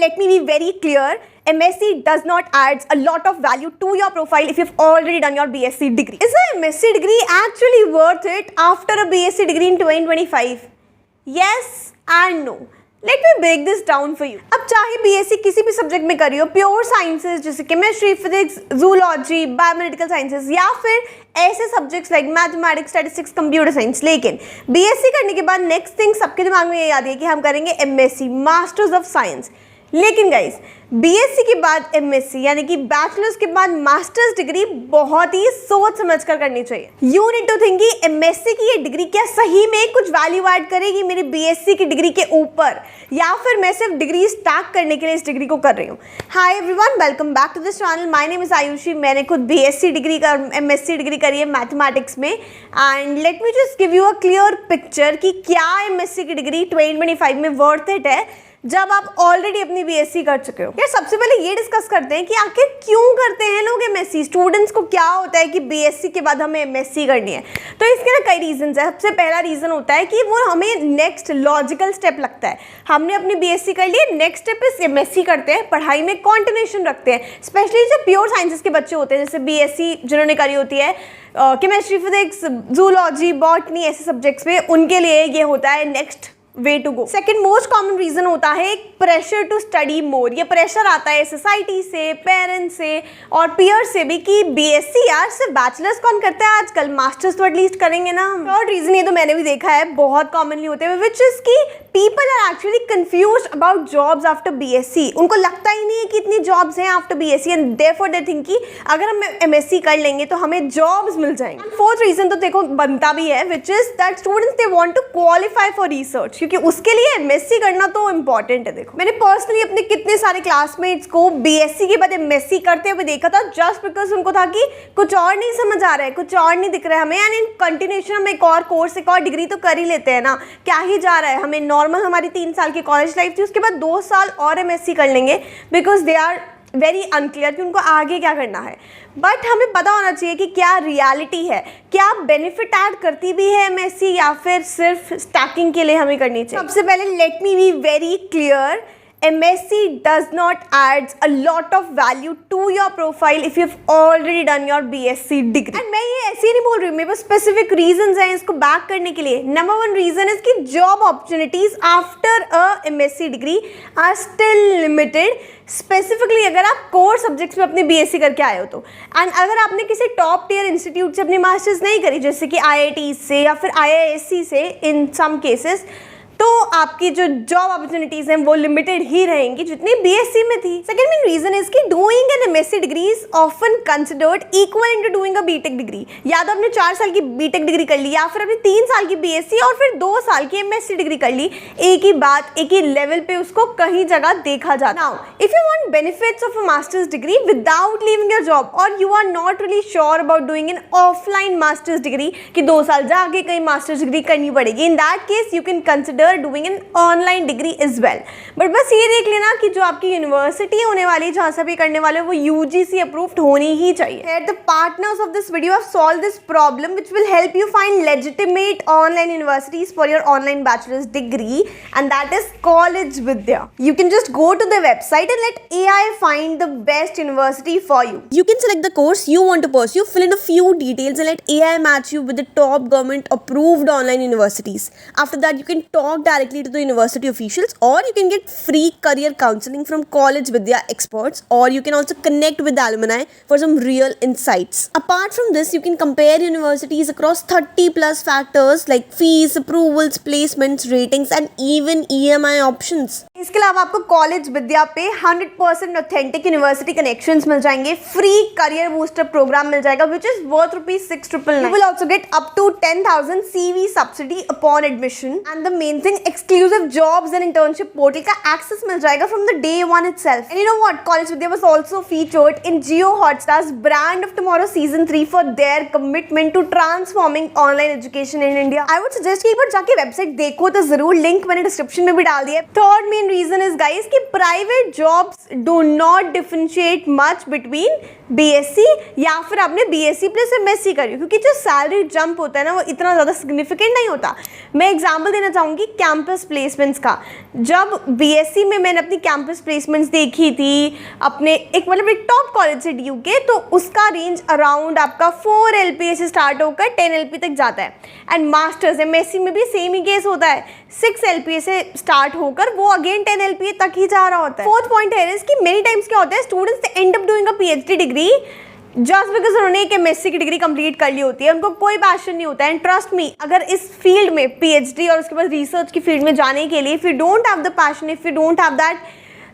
let me be very clear. MSc does not add a lot of value to your profile if you've already done your BSc degree. Is a MSc degree actually worth it after a BSc degree in 2025? Yes and no. Let me break this down for you. अब चाहे BSc किसी भी subject में करिए, pure sciences जैसे chemistry, physics, zoology, biomedical sciences या फिर ऐसे subjects like mathematics, statistics, computer science, लेकिन BSc करने के बाद नेक्स्ट थिंग सबके दिमाग में ये याद है कि हम करेंगे MSc, मास्टर्स ऑफ साइंस। लेकिन गाइस BSc के बाद MSc यानी कि बैचलर्स के बाद मास्टर्स डिग्री बहुत ही सोच समझ कर करनी चाहिए। यू नीड टू थिंक कि MSc की ये डिग्री क्या सही में कुछ वैल्यू ऐड करेगी मेरी BSc की डिग्री के ऊपर, या फिर मैं सिर्फ डिग्री स्टैक करने के लिए इस डिग्री को कर रही हूँ। Hi everyone, welcome back to this channel. My name is Ayushi. मैंने खुद BSc डिग्री का MSc डिग्री करी है मैथमेटिक्स में। And let me just give you a clear picture कि क्या MSc की डिग्री 2025 में वर्थ इट है जब आप ऑलरेडी अपनी BSc कर चुके हो। यार सबसे पहले ये डिस्कस करते हैं कि आखिर क्यों करते हैं लोग MSc। स्टूडेंट्स को क्या होता है कि BSc के बाद हमें MSc करनी है? तो इसके ना कई रीजंस है। सबसे पहला रीजन होता है कि वो हमें नेक्स्ट लॉजिकल स्टेप लगता है। हमने अपनी BSc कर ली, नेक्स्ट स्टेप इस MSc करते हैं, पढ़ाई में कॉन्टिन्यूशन रखते हैं। स्पेशली जो प्योर साइंसेस के बच्चे होते हैं, जैसे BSc जिन्होंने करी होती है केमिस्ट्री, फिजिक्स, जूलॉजी, बॉटनी ऐसे सब्जेक्ट्स में, उनके लिए ये होता है next way to go. Second most common reason होता है एक प्रेशर टू स्टडी मोर। ये प्रेशर आता है सोसाइटी से, पेरेंट्स से और पीयर से भी कि BSc यार सिर्फ बैचलर्स कौन करता है आजकल, मास्टर्स तो एटलीस्ट करेंगे ना। थर्ड रीजन, ये तो मैंने भी देखा है बहुत कॉमनली होते हुए, विच इज की people are actually confused about jobs after BSc। उनको लगता ही नहीं है कि इतनी जॉब्स हैं after BSc and therefore they think कि अगर हम MSc कर लेंगे तो हमें जॉब्स मिल जाएंगे। फोर्थ रीजन तो देखो बनता भी है, which is that students they want to qualify for research, क्योंकि उसके लिए MSc करना तो इंपॉर्टेंट है। देखो मैंने पर्सनली अपने कितने सारे क्लासमेट्स को BSc के बाद MSc करते हुए देखा था, जस्ट बिकॉज उनको था कि कुछ और नहीं समझ आ रहा है, कुछ और नहीं दिख रहा है हमें, एंड इन कंटिन्यूशन हम एक और कोर्स, एक और डिग्री तो कर ही लेते हैं ना, क्या ही जा रहा है हमें। नॉर्मल हमारी 3 साल की कॉलेज लाइफ थी, उसके बाद 2 साल और MSc कर लेंगे, because they are very unclear कि उनको आगे क्या करना है। बट हमें पता होना चाहिए कि क्या रियलिटी है, क्या बेनिफिट ऐड करती भी है MSc या फिर सिर्फ स्टैकिंग के लिए हमें करनी चाहिए। सबसे पहले let me be very clear, MSc does not add a lot of value to your profile if you've already done your BSc degree. And मैं ये ऐसे ही नहीं बोल रही हूँ, मेरे पास स्पेसिफिक रीजंस हैं इसको बैक करने के लिए। नंबर 1 रीजन है कि job opportunities after a MSc degree are still limited, specifically अगर आप कोर सब्जेक्ट्स में अपनी BSc करके आए हो तो। एंड अगर आपने किसी टॉप टियर इंस्टीट्यूट से अपनी मास्टर्स नहीं करी, जैसे कि IIT से या फिर IISc से इन सम केसेस, तो आपकी जो जॉब अपॉर्चुनिटीज हैं वो लिमिटेड ही रहेंगी जितनी BSc में थी। सेकंड मेन रीजन इज कि doing an MSc degree is often considered equal to doing a BTech degree. या तो आपने 4 साल की बीटेक डिग्री कर ली या फिर अपनी 3 साल की BSc और फिर 2 साल की MSc डिग्री कर ली, एक ही बात, एक ही लेवल पे उसको कहीं जगह देखा जाता। Now if you want benefits of a master's degree without leaving your job और you are not really sure about doing an offline master's degree कि 2 साल जाके कहीं मास्टर्स डिग्री करनी पड़ेगी, in that case you can consider doing an online degree is well. But बस ये देख लेना कि जो आपकी यूनिवर्सिटी होने वाली, जहाँ से भी करने वाले, वो UGC अप्रूव्ड होनी ही चाहिए। The partners of this video have solve this problem which will help you find legitimate online universities for your online bachelors degree, and that is college Vidya. You can just go to the website and let AI find the best university for you. You can select the course you want to pursue, fill in a few details and let AI match you with the top government approved online universities. After that, you can talk directly to the university officials, or you can get free career counseling from College Vidya experts, or you can also connect with the alumni for some real insights. Apart from this, you can compare universities across 30 plus factors like fees, approvals, placements, ratings and even EMI options. इसके अलावा आपको college विद्या पे 100% authentic university connections मिल जाएंगे, free career booster programme मिल जाएगा which is worth ₹6,999. You will also get up to 10,000 CV subsidy upon admission, and the main thing, exclusive jobs and internship portal का access मिल जाएगा from the day one itself. And you know what? College Vidya was also featured in Jio Hotstar's Brand of Tomorrow season 3 for their commitment to transforming online education in India. I would suggest कि एक बार जाके website देखो तो जरूर, link मैंने description में भी डाल दिया है। Third main reason is guys कि private jobs do not differentiate much between BSc या फिर आपने BSc प्लस MSc करी, क्योंकि जो सैलरी जंप होता है ना वो इतना ज़्यादा सिग्निफिकेंट नहीं होता। मैं एग्जांपल देना चाहूँगी, कैंपस प्लेसमेंट्स का। जब बीएससी में मैंने अपनी कैंपस प्लेसमेंट्स देखी थी अपने एक एक टॉप कॉलेज से DU के, तो उसका रेंज अराउंड आपका 4 LPA से स्टार्ट होकर 10 LPA तक जाता है। एंड मास्टर्स MSc में भी सेम ही केस होता है, 6 LPA से स्टार्ट होकर वो अगेन 10 LPA तक ही जा रहा होता है। फोर्थ पॉइंट है कि मेनी टाइम्स क्या होता है, students they and up doing a PhD degree just because उन्होंने एक MSc की डिग्री कंप्लीट कर ली होती है, उनको कोई पैशन नहीं होता है। एंड ट्रस्ट मी, अगर इस फील्ड में PhD और उसके बाद रिसर्च की फील्ड में जाने के लिए if you don't have the passion, if you don't have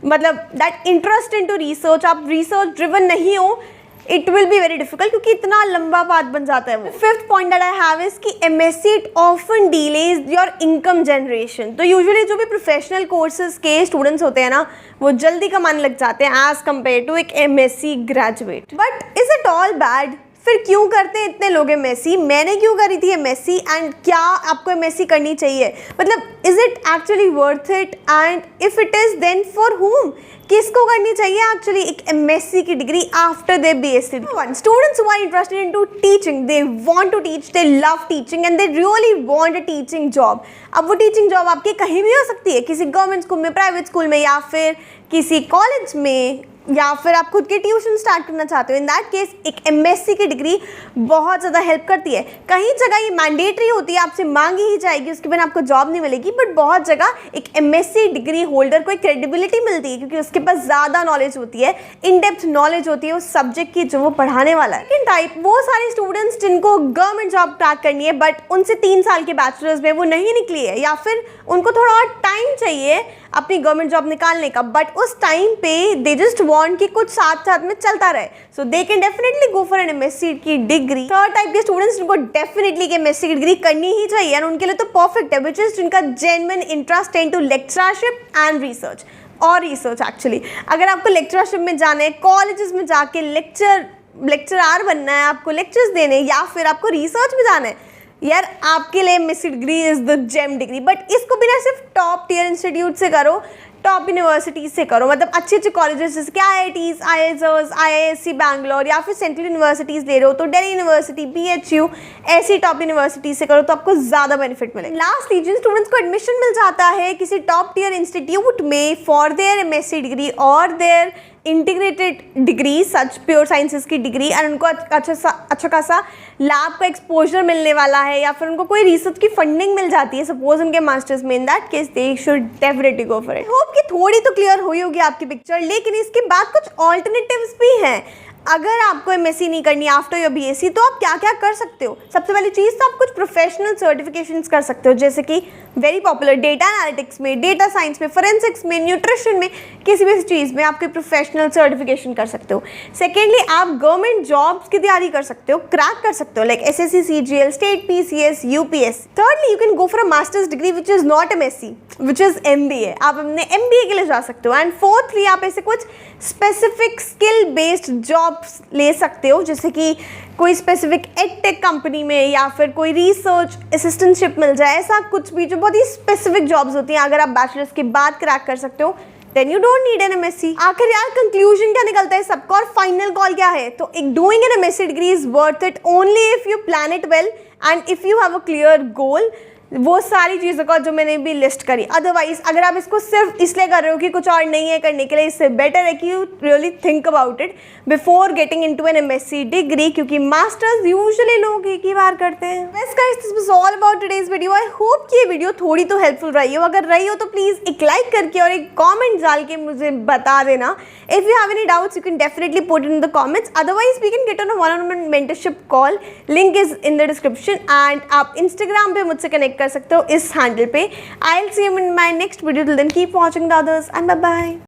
that interest into research, आप रिसर्च ड्रिवन नहीं हो, it will be very difficult, क्योंकि इतना लंबा पाथ बन जाता है वो। Fifth point that I have is कि MSc it often delays your income generation. तो यूजुअली जो भी प्रोफेशनल कोर्सेज के स्टूडेंट्स होते हैं ना, वो जल्दी कमाने लग जाते हैं एज कम्पेयर टू एक MSc graduate. But is it all bad? फिर क्यों करते हैं इतने लोग MSc? मैंने क्यों करी थी MSc एंड क्या आपको MSc करनी चाहिए? मतलब is it actually worth it, and if it is then for whom? किसको करनी चाहिए एक्चुअली एक MSc की degree after their BSc? Students who are interested into teaching, they want to teach, they love teaching and they really want a teaching job. अब वो teaching job आपकी कहीं भी हो सकती है, किसी गवर्नमेंट स्कूल में, प्राइवेट स्कूल में, या फिर किसी कॉलेज में, या फिर आप खुद के ट्यूशन स्टार्ट करना चाहते हो। इन दैट केस एक MSc की डिग्री बहुत ज़्यादा हेल्प करती है। कहीं जगह ये मैंडेटरी होती है, आपसे मांगी ही जाएगी, उसके बिना आपको जॉब नहीं मिलेगी, बट बहुत जगह एक MSc डिग्री होल्डर को एक क्रेडिबिलिटी मिलती है क्योंकि उसके पास ज़्यादा नॉलेज होती है, इन डेप्थ नॉलेज होती है उस सब्जेक्ट की जो वो पढ़ाने वाला है। सेकंड टाइप, वो सारे स्टूडेंट्स जिनको गवर्नमेंट जॉब क्रैक करनी है बट उनसे 3 साल के बैचलर्स में वो नहीं निकली है, या फिर उनको थोड़ा और टाइम चाहिए अपनी गवर्नमेंट जॉब निकालने का, बट उस टाइम पे दे जस्ट वांट कि कुछ साथ साथ में चलता रहे, so they can definitely go for an MSc की डिग्री। थर्ड टाइप के स्टूडेंट्स जिनको डेफिनेटली एक MSc की डिग्री करनी ही चाहिए और उनके लिए तो परफेक्ट है, विच इज जिनका जेन्युइन इंटरेस्ट है इनटू लेक्चरशिप एंड रिसर्च। और रिसर्च एक्चुअली अगर आपको लेक्चरशिप में जाना है, कॉलेजेस में जाके लेक्चरार बनना है, आपको लेक्चर्स देने, या फिर आपको रिसर्च में जाना है, यार आपके लिए MSc degree is the gem degree. But इसको बिना सिर्फ टॉप टियर इंस्टीट्यूट से करो, टॉप यूनिवर्सिटीज से करो, मतलब अच्छे अच्छे कॉलेजेस जैसे कि IITs, IISers, IISc बैंगलोर, या फिर सेंट्रल यूनिवर्सिटीज़ ले रहे हो तो दिल्ली यूनिवर्सिटी, BHU, ऐसी टॉप यूनिवर्सिटीज से करो तो आपको ज़्यादा बेनिफिट मिलेगा। लास्टली जिन स्टूडेंट्स को एडमिशन मिल जाता है किसी टॉप टियर इंस्टीट्यूट में फॉर देयर MSc डिग्री और their integrated degree, such pure sciences की डिग्री, एंड उनको अच्छा खासा लैब का एक्सपोजर मिलने वाला है, या फिर उनको कोई रिसर्च की फंडिंग मिल जाती है सपोज उनके मास्टर्स में, इन that case they should definitely go for it. Hope कि थोड़ी तो क्लियर हुई होगी आपकी पिक्चर, लेकिन इसके बाद कुछ ऑल्टरनेटिव्स भी हैं। अगर आपको MSc नहीं करनी आफ्टर योर BSc तो आप क्या क्या कर सकते हो? सबसे पहली चीज़ तो आप कुछ प्रोफेशनल सर्टिफिकेशंस कर सकते हो, जैसे कि वेरी पॉपुलर डेटा एनालिटिक्स में, डेटा साइंस में, फोरेंसिक्स में, न्यूट्रिशन में, किसी भी चीज़ में आप कोई प्रोफेशनल सर्टिफिकेशन कर सकते हो। सेकेंडली आप गवर्नमेंट जॉब्स की तैयारी कर सकते हो, क्रैक कर सकते हो, like SSC, CGL, state PCS, UPSC। Thirdly you can go for a master's degree which is not MSc, which is MBA। आप अपने MBA के लिए जा सकते हो। एंड फोर्थली आप ऐसे कुछ स्पेसिफिक स्किल बेस्ड जॉब्स ले सकते हो, जैसे कि कोई स्पेसिफिक एडटेक कंपनी में, या फिर कोई रिसर्च असिस्टेंटशिप मिल जाए, ऐसा कुछ भी जो बहुत ही स्पेसिफिक जॉब्स होती हैं। अगर आप बैचलर्स के बाद क्रैक कर सकते हो then you don't need an MSc। आखिर यार कंक्लूजन क्या निकलता है सबका और फाइनल कॉल क्या है? तो एक doing an MSc degree is worth it only if you plan it well and if you have a clear goal, वो सारी चीज़ों का जो मैंने भी लिस्ट करी। अदरवाइज अगर आप इसको सिर्फ इसलिए कर रहे हो कि कुछ और नहीं है करने के लिए, इससे बेटर है कि you really think about it before getting into an MSc degree, क्योंकि मास्टर्स यूजुअली लोग एक ही बार करते हैं। बस guys this was all about today's video. I hope कि ये वीडियो थोड़ी तो हेल्पफुल रही हो। अगर रही हो तो प्लीज़ एक लाइक करके और एक कॉमेंट डाल के मुझे बता देना। If you have any doubts you can definitely put in the comments, otherwise we can get on a one on one mentorship call, link is in the description. And आप इंस्टाग्राम पे मुझसे कनेक्ट कर सकते हो इस हैंडल पे। I'll see you in my next video. Till then keep watching the others and bye bye.